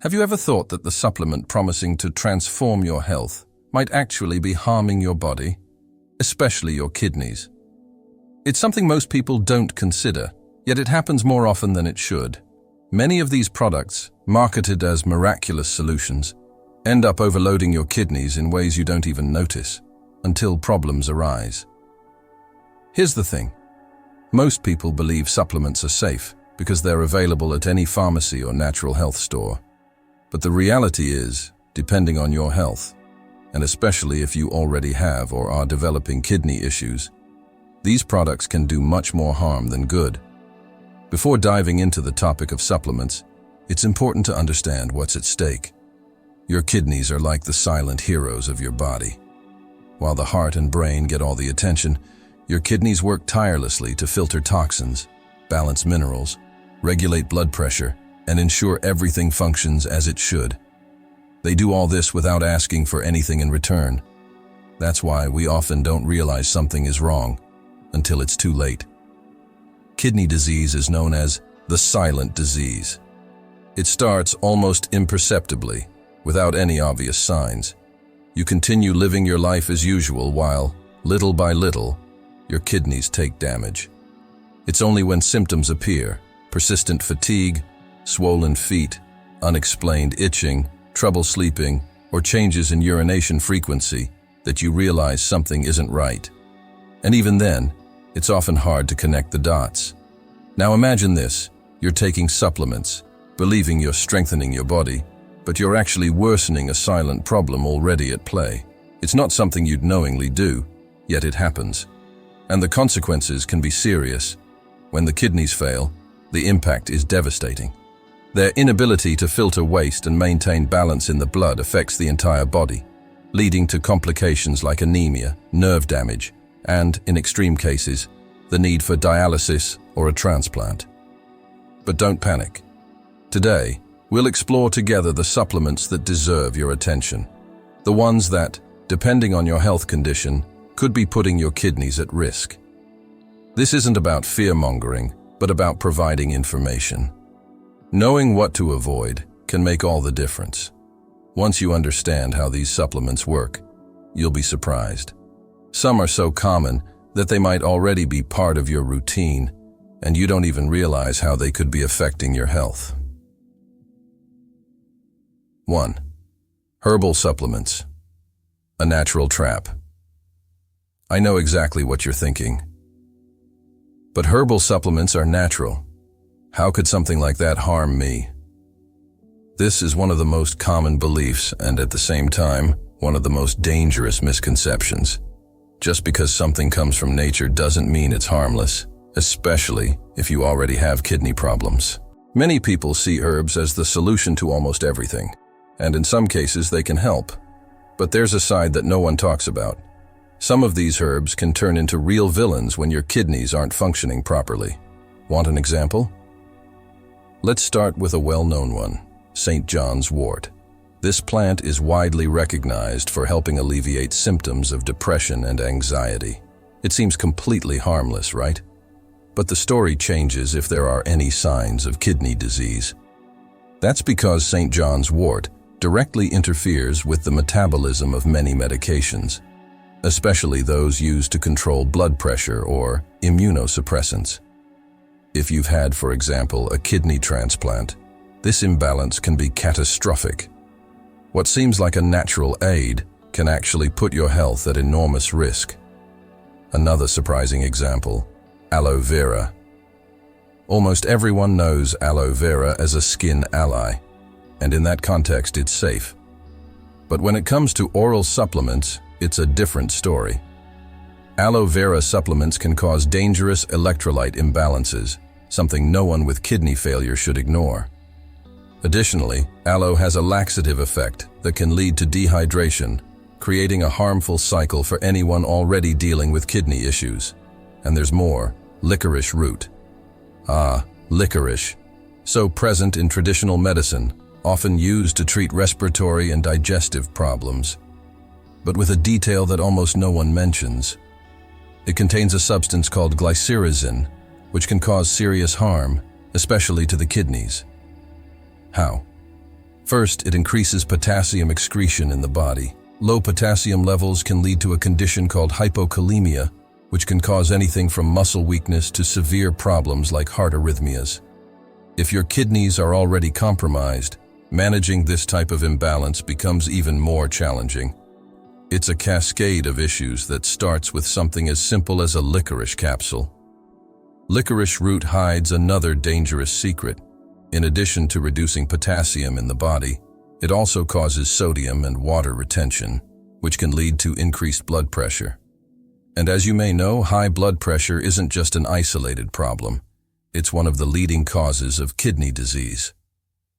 Have you ever thought that the supplement promising to transform your health might actually be harming your body, especially your kidneys? It's something most people don't consider, yet it happens more often than it should. Many of these products, marketed as miraculous solutions, end up overloading your kidneys in ways you don't even notice, until problems arise. Here's the thing. Most people believe supplements are safe because they're available at any pharmacy or natural health store. But the reality is, depending on your health, and especially if you already have or are developing kidney issues, these products can do much more harm than good. Before diving into the topic of supplements, it's important to understand what's at stake. Your kidneys are like the silent heroes of your body. While the heart and brain get all the attention, your kidneys work tirelessly to filter toxins, balance minerals, regulate blood pressure, and ensure everything functions as it should. They do all this without asking for anything in return. That's why we often don't realize something is wrong until it's too late. Kidney disease is known as the silent disease. It starts almost imperceptibly, without any obvious signs. You continue living your life as usual while, little by little, your kidneys take damage. It's only when symptoms appear, persistent fatigue, swollen feet, unexplained itching, trouble sleeping, or changes in urination frequency, that you realize something isn't right. And even then, it's often hard to connect the dots. Now imagine this, you're taking supplements, believing you're strengthening your body, but you're actually worsening a silent problem already at play. It's not something you'd knowingly do, yet it happens. And the consequences can be serious. When the kidneys fail, the impact is devastating. Their inability to filter waste and maintain balance in the blood affects the entire body, leading to complications like anemia, nerve damage, and, in extreme cases, the need for dialysis or a transplant. But don't panic. Today, we'll explore together the supplements that deserve your attention. The ones that, depending on your health condition, could be putting your kidneys at risk. This isn't about fear-mongering, but about providing information. Knowing what to avoid can make all the difference. Once you understand how these supplements work, you'll be surprised. Some are so common that they might already be part of your routine, and you don't even realize how they could be affecting your health. 1. Herbal supplements. A natural trap. I know exactly what you're thinking. But herbal supplements are natural. How could something like that harm me? This is one of the most common beliefs and at the same time, one of the most dangerous misconceptions. Just because something comes from nature doesn't mean it's harmless, especially if you already have kidney problems. Many people see herbs as the solution to almost everything, and in some cases they can help. But there's a side that no one talks about. Some of these herbs can turn into real villains when your kidneys aren't functioning properly. Want an example? Let's start with a well-known one, St. John's wort. This plant is widely recognized for helping alleviate symptoms of depression and anxiety. It seems completely harmless, right? But the story changes if there are any signs of kidney disease. That's because St. John's wort directly interferes with the metabolism of many medications, especially those used to control blood pressure or immunosuppressants. If you've had, for example, a kidney transplant, this imbalance can be catastrophic. What seems like a natural aid can actually put your health at enormous risk. Another surprising example, aloe vera. Almost everyone knows aloe vera as a skin ally, and in that context it's safe. But when it comes to oral supplements, it's a different story. Aloe vera supplements can cause dangerous electrolyte imbalances, something no one with kidney failure should ignore. Additionally, aloe has a laxative effect that can lead to dehydration, creating a harmful cycle for anyone already dealing with kidney issues. And there's more, licorice root. Licorice. So present in traditional medicine, often used to treat respiratory and digestive problems. But with a detail that almost no one mentions. It contains a substance called glycyrrhizin, which can cause serious harm, especially to the kidneys. How? First, it increases potassium excretion in the body. Low potassium levels can lead to a condition called hypokalemia, which can cause anything from muscle weakness to severe problems like heart arrhythmias. If your kidneys are already compromised, managing this type of imbalance becomes even more challenging. It's a cascade of issues that starts with something as simple as a licorice capsule. Licorice root hides another dangerous secret. In addition to reducing potassium in the body, it also causes sodium and water retention, which can lead to increased blood pressure. And as you may know, high blood pressure isn't just an isolated problem. It's one of the leading causes of kidney disease.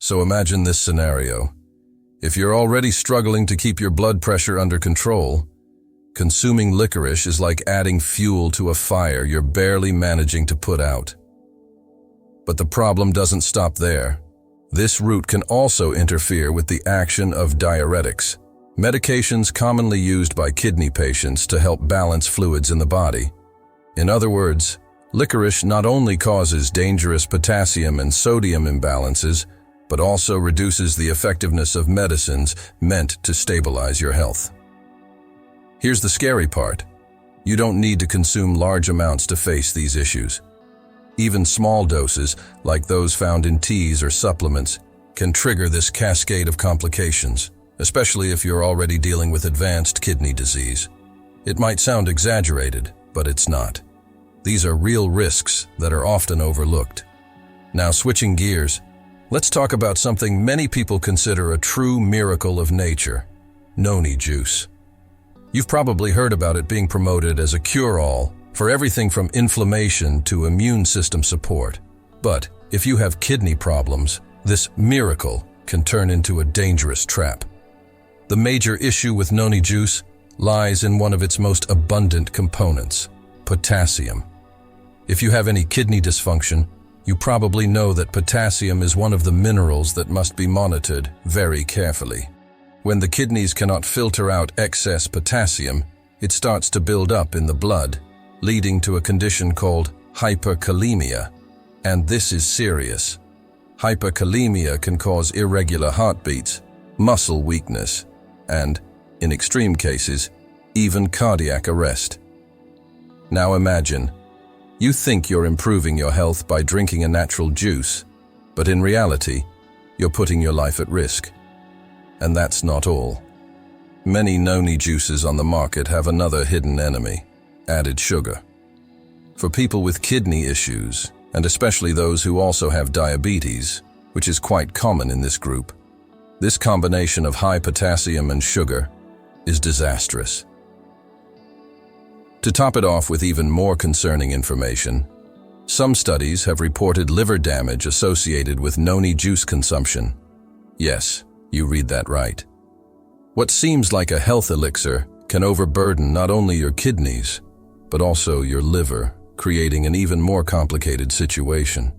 So imagine this scenario. If you're already struggling to keep your blood pressure under control, consuming licorice is like adding fuel to a fire you're barely managing to put out. But the problem doesn't stop there. This root can also interfere with the action of diuretics, medications commonly used by kidney patients to help balance fluids in the body. In other words, licorice not only causes dangerous potassium and sodium imbalances, but also reduces the effectiveness of medicines meant to stabilize your health. Here's the scary part. You don't need to consume large amounts to face these issues. Even small doses, like those found in teas or supplements, can trigger this cascade of complications, especially if you're already dealing with advanced kidney disease. It might sound exaggerated, but it's not. These are real risks that are often overlooked. Now, switching gears, let's talk about something many people consider a true miracle of nature: noni juice. You've probably heard about it being promoted as a cure-all for everything from inflammation to immune system support. But if you have kidney problems, this miracle can turn into a dangerous trap. The major issue with noni juice lies in one of its most abundant components: potassium. If you have any kidney dysfunction, you probably know that potassium is one of the minerals that must be monitored very carefully. When the kidneys cannot filter out excess potassium, it starts to build up in the blood, leading to a condition called hyperkalemia. And this is serious. Hyperkalemia can cause irregular heartbeats, muscle weakness, and, in extreme cases, even cardiac arrest. Now imagine, you think you're improving your health by drinking a natural juice, but in reality, you're putting your life at risk. And that's not all. Many noni juices on the market have another hidden enemy: added sugar. For people with kidney issues, and especially those who also have diabetes, which is quite common in this group, this combination of high potassium and sugar is disastrous. To top it off with even more concerning information, some studies have reported liver damage associated with noni juice consumption. Yes, you read that right. What seems like a health elixir can overburden not only your kidneys, but also your liver, creating an even more complicated situation.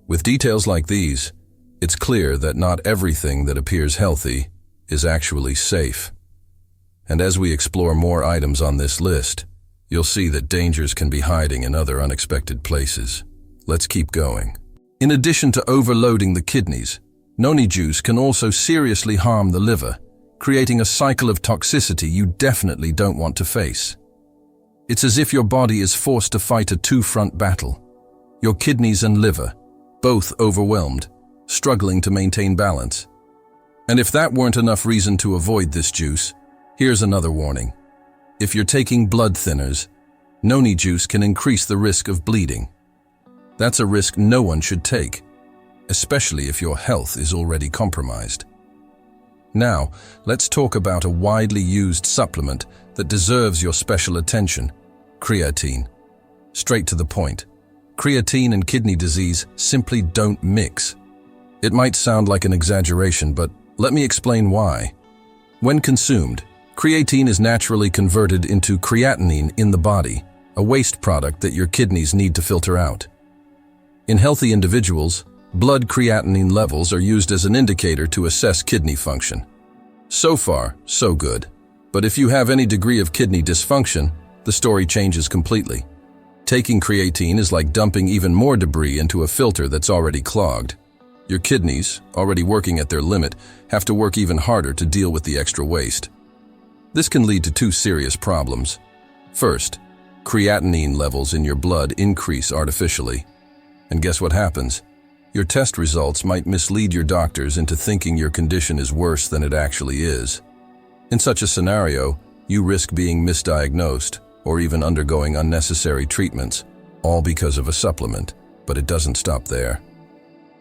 With details like these, it's clear that not everything that appears healthy is actually safe. And as we explore more items on this list, you'll see that dangers can be hiding in other unexpected places. Let's keep going. In addition to overloading the kidneys, noni juice can also seriously harm the liver, creating a cycle of toxicity you definitely don't want to face. It's as if your body is forced to fight a two-front battle. Your kidneys and liver, both overwhelmed, struggling to maintain balance. And if that weren't enough reason to avoid this juice, here's another warning. If you're taking blood thinners, noni juice can increase the risk of bleeding. That's a risk no one should take, especially if your health is already compromised. Now, let's talk about a widely used supplement that deserves your special attention: creatine. Straight to the point. Creatine and kidney disease simply don't mix. It might sound like an exaggeration, but let me explain why. When consumed, creatine is naturally converted into creatinine in the body, a waste product that your kidneys need to filter out. In healthy individuals, blood creatinine levels are used as an indicator to assess kidney function. So far, so good. But if you have any degree of kidney dysfunction, the story changes completely. Taking creatine is like dumping even more debris into a filter that's already clogged. Your kidneys, already working at their limit, have to work even harder to deal with the extra waste. This can lead to two serious problems. First, creatinine levels in your blood increase artificially. And guess what happens? Your test results might mislead your doctors into thinking your condition is worse than it actually is. In such a scenario, you risk being misdiagnosed or even undergoing unnecessary treatments, all because of a supplement, but it doesn't stop there.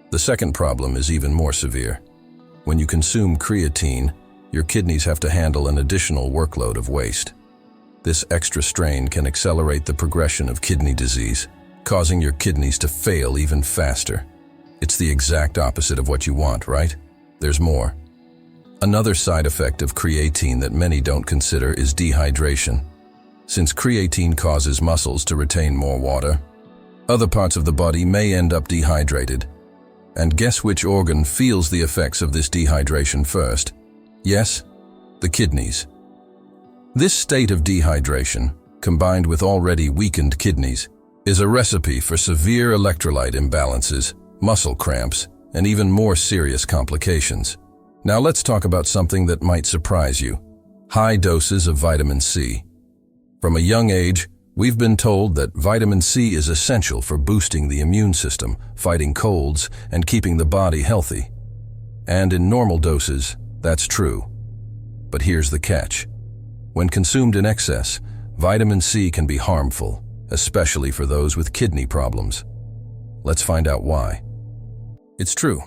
The second problem is even more severe. When you consume creatine, your kidneys have to handle an additional workload of waste. This extra strain can accelerate the progression of kidney disease, causing your kidneys to fail even faster. It's the exact opposite of what you want, right? There's more. Another side effect of creatine that many don't consider is dehydration. Since creatine causes muscles to retain more water, other parts of the body may end up dehydrated. And guess which organ feels the effects of this dehydration first? Yes, the kidneys. This state of dehydration, combined with already weakened kidneys, is a recipe for severe electrolyte imbalances, muscle cramps, and even more serious complications. Now let's talk about something that might surprise you: high doses of vitamin C. From a young age, we've been told that vitamin C is essential for boosting the immune system, fighting colds, and keeping the body healthy. And in normal doses, that's true. But here's the catch. When consumed in excess, vitamin C can be harmful, especially for those with kidney problems. Let's find out why. It's true,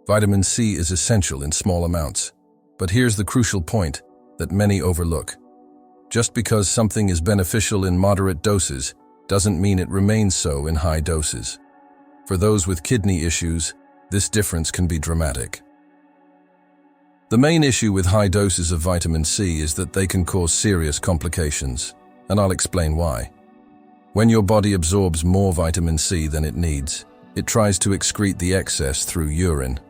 vitamin C is essential in small amounts. But here's the crucial point that many overlook. Just because something is beneficial in moderate doses doesn't mean it remains so in high doses. For those with kidney issues, this difference can be dramatic. The main issue with high doses of vitamin C is that they can cause serious complications, and I'll explain why. When your body absorbs more vitamin C than it needs, it tries to excrete the excess through urine.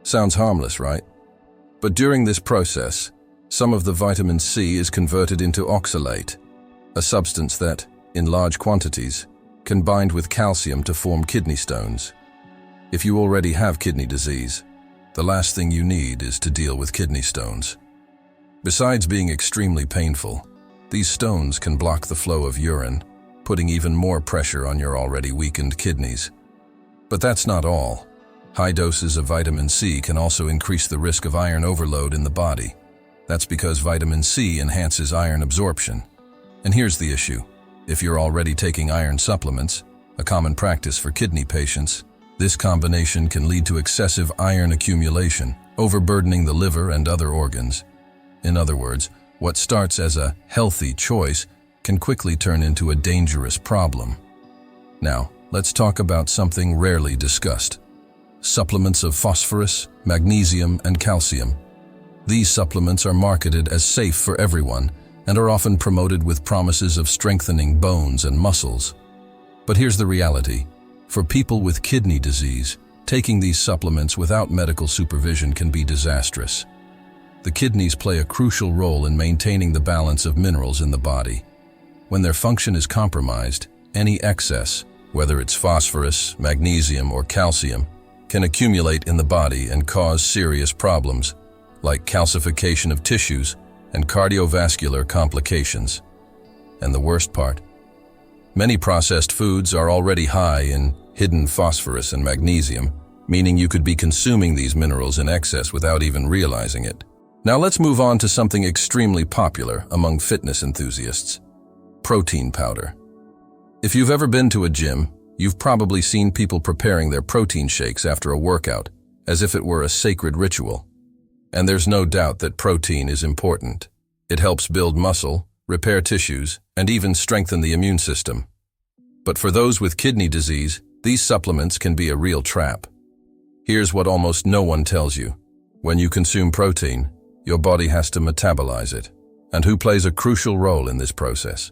Sounds harmless, right? But during this process, some of the vitamin C is converted into oxalate, a substance that, in large quantities, can bind with calcium to form kidney stones. If you already have kidney disease, the last thing you need is to deal with kidney stones. Besides being extremely painful, these stones can block the flow of urine, putting even more pressure on your already weakened kidneys. But that's not all. High doses of vitamin C can also increase the risk of iron overload in the body. That's because vitamin C enhances iron absorption. And here's the issue. If you're already taking iron supplements, a common practice for kidney patients, this combination can lead to excessive iron accumulation, overburdening the liver and other organs. In other words, what starts as a healthy choice can quickly turn into a dangerous problem. Now, let's talk about something rarely discussed: supplements of phosphorus, magnesium, and calcium. These supplements are marketed as safe for everyone and are often promoted with promises of strengthening bones and muscles. But here's the reality. For people with kidney disease, taking these supplements without medical supervision can be disastrous. The kidneys play a crucial role in maintaining the balance of minerals in the body. When their function is compromised, any excess, whether it's phosphorus, magnesium, or calcium, can accumulate in the body and cause serious problems, like calcification of tissues and cardiovascular complications. And the worst part? Many processed foods are already high in hidden phosphorus and magnesium, meaning you could be consuming these minerals in excess without even realizing it. Now let's move on to something extremely popular among fitness enthusiasts: protein powder. If you've ever been to a gym, you've probably seen people preparing their protein shakes after a workout, as if it were a sacred ritual. And there's no doubt that protein is important. It helps build muscle, repair tissues, and even strengthen the immune system. But for those with kidney disease, these supplements can be a real trap. Here's what almost no one tells you. When you consume protein, your body has to metabolize it. And who plays a crucial role in this process?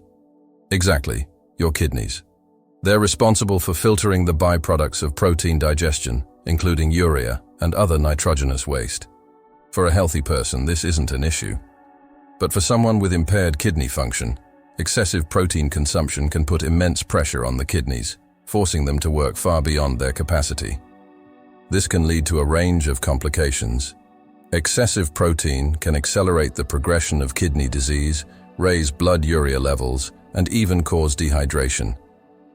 Exactly, your kidneys. They're responsible for filtering the byproducts of protein digestion, including urea and other nitrogenous waste. For a healthy person, this isn't an issue. But for someone with impaired kidney function, excessive protein consumption can put immense pressure on the kidneys, forcing them to work far beyond their capacity. This can lead to a range of complications. Excessive protein can accelerate the progression of kidney disease, raise blood urea levels, and even cause dehydration.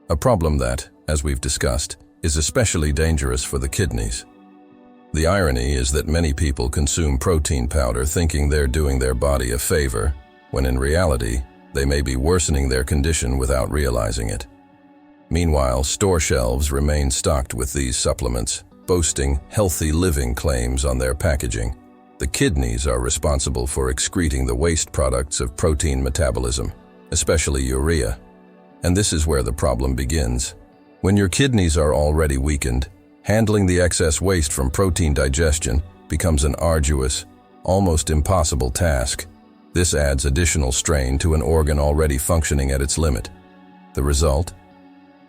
A problem that, as we've discussed, is especially dangerous for the kidneys. The irony is that many people consume protein powder thinking they're doing their body a favor, when in reality, they may be worsening their condition without realizing it. Meanwhile, store shelves remain stocked with these supplements, boasting healthy living claims on their packaging. The kidneys are responsible for excreting the waste products of protein metabolism, especially urea. And this is where the problem begins. When your kidneys are already weakened, handling the excess waste from protein digestion becomes an arduous, almost impossible task. This adds additional strain to an organ already functioning at its limit. The result?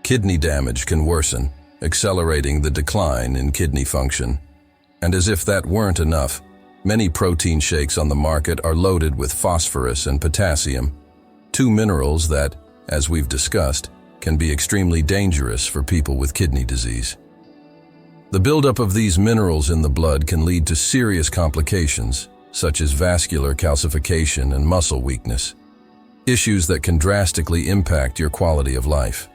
Kidney damage can worsen, accelerating the decline in kidney function. And as if that weren't enough, many protein shakes on the market are loaded with phosphorus and potassium, two minerals that, as we've discussed, can be extremely dangerous for people with kidney disease. The buildup of these minerals in the blood can lead to serious complications, such as vascular calcification and muscle weakness, issues that can drastically impact your quality of life.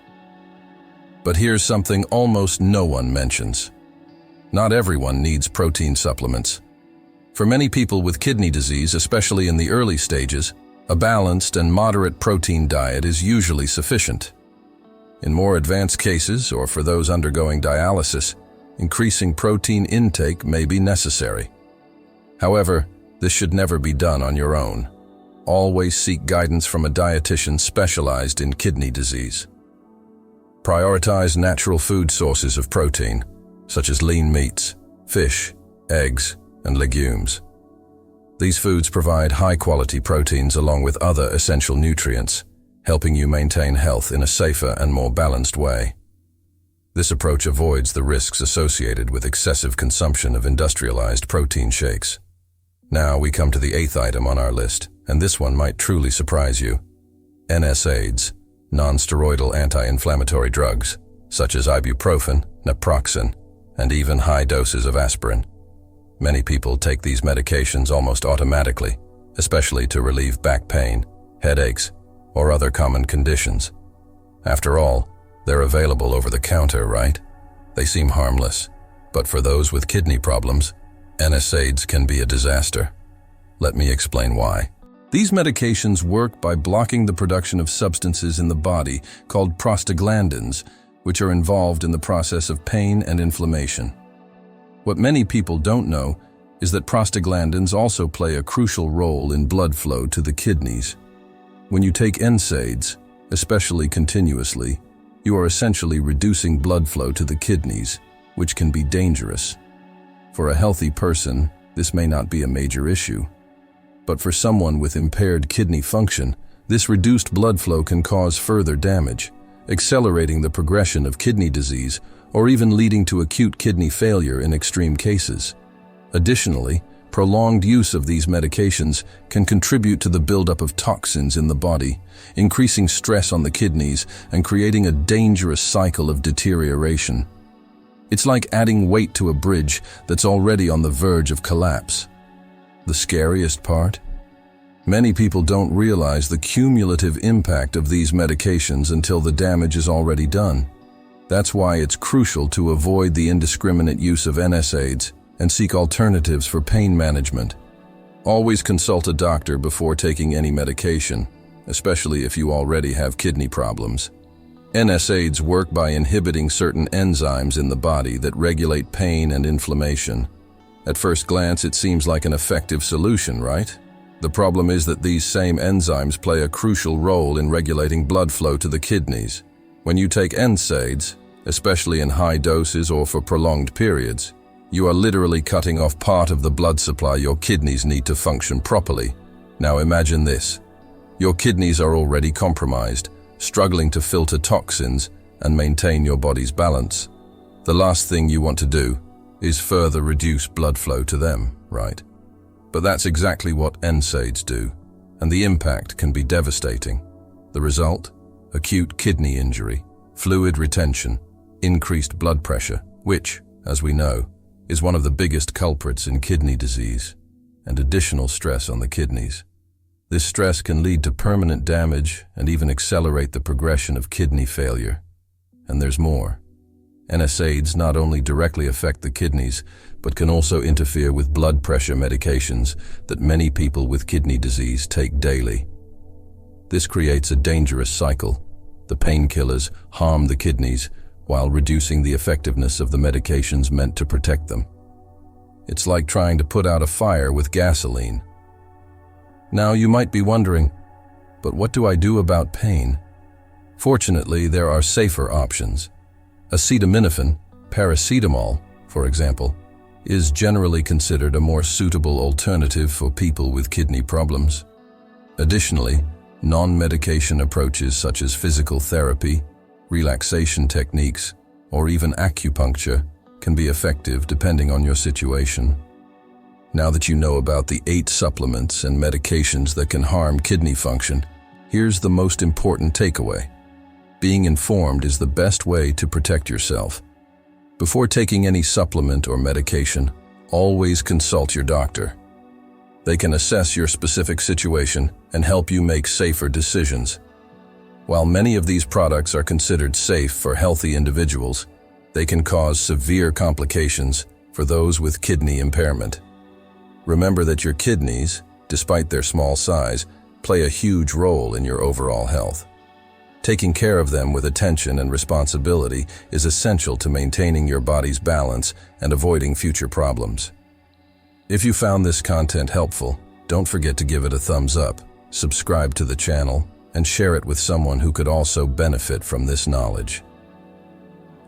But here's something almost no one mentions. Not everyone needs protein supplements. For many people with kidney disease, especially in the early stages, a balanced and moderate protein diet is usually sufficient. In more advanced cases, or for those undergoing dialysis, increasing protein intake may be necessary. However, this should never be done on your own. Always seek guidance from a dietitian specialized in kidney disease. Prioritize natural food sources of protein, such as lean meats, fish, eggs, and legumes. These foods provide high-quality proteins along with other essential nutrients, helping you maintain health in a safer and more balanced way. This approach avoids the risks associated with excessive consumption of industrialized protein shakes. Now we come to the 8th item on our list, and this one might truly surprise you. NSAIDs, non-steroidal anti-inflammatory drugs, such as ibuprofen, naproxen, and even high doses of aspirin. Many people take these medications almost automatically, especially to relieve back pain, headaches, or other common conditions. After all, they're available over the counter, right? They seem harmless, but for those with kidney problems, NSAIDs can be a disaster. Let me explain why. These medications work by blocking the production of substances in the body called prostaglandins, which are involved in the process of pain and inflammation. What many people don't know is that prostaglandins also play a crucial role in blood flow to the kidneys. When you take NSAIDs, especially continuously, you are essentially reducing blood flow to the kidneys, which can be dangerous. For a healthy person, this may not be a major issue. But for someone with impaired kidney function, this reduced blood flow can cause further damage, accelerating the progression of kidney disease or even leading to acute kidney failure in extreme cases. Additionally, prolonged use of these medications can contribute to the buildup of toxins in the body, increasing stress on the kidneys and creating a dangerous cycle of deterioration. It's like adding weight to a bridge that's already on the verge of collapse. The scariest part? Many people don't realize the cumulative impact of these medications until the damage is already done. That's why it's crucial to avoid the indiscriminate use of NSAIDs and seek alternatives for pain management. Always consult a doctor before taking any medication, especially if you already have kidney problems. NSAIDs work by inhibiting certain enzymes in the body that regulate pain and inflammation. At first glance, it seems like an effective solution, right? The problem is that these same enzymes play a crucial role in regulating blood flow to the kidneys. When you take NSAIDs, especially in high doses or for prolonged periods, you are literally cutting off part of the blood supply your kidneys need to function properly. Now imagine this. Your kidneys are already compromised, struggling to filter toxins and maintain your body's balance. The last thing you want to do is further reduce blood flow to them, right? But that's exactly what NSAIDs do, and the impact can be devastating. The result? Acute kidney injury, fluid retention, increased blood pressure, which, as we know, is one of the biggest culprits in kidney disease and additional stress on the kidneys. This stress can lead to permanent damage and even accelerate the progression of kidney failure. And there's more. NSAIDs not only directly affect the kidneys, but can also interfere with blood pressure medications that many people with kidney disease take daily. This creates a dangerous cycle. The painkillers harm the kidneys while reducing the effectiveness of the medications meant to protect them. It's like trying to put out a fire with gasoline. Now you might be wondering, but what do I do about pain? Fortunately, there are safer options. Acetaminophen, paracetamol, for example, is generally considered a more suitable alternative for people with kidney problems. Additionally, non-medication approaches such as physical therapy, relaxation techniques, or even acupuncture can be effective depending on your situation. Now that you know about the 8 supplements and medications that can harm kidney function, here's the most important takeaway. Being informed is the best way to protect yourself. Before taking any supplement or medication, always consult your doctor. They can assess your specific situation and help you make safer decisions. While many of these products are considered safe for healthy individuals, they can cause severe complications for those with kidney impairment. Remember that your kidneys, despite their small size, play a huge role in your overall health. Taking care of them with attention and responsibility is essential to maintaining your body's balance and avoiding future problems. If you found this content helpful, don't forget to give it a thumbs up, subscribe to the channel, and share it with someone who could also benefit from this knowledge.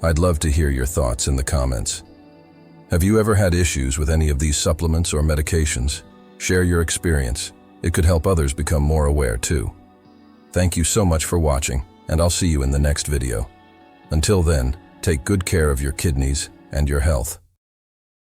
I'd love to hear your thoughts in the comments. Have you ever had issues with any of these supplements or medications? Share your experience. It could help others become more aware too. Thank you so much for watching, and I'll see you in the next video. Until then, take good care of your kidneys and your health.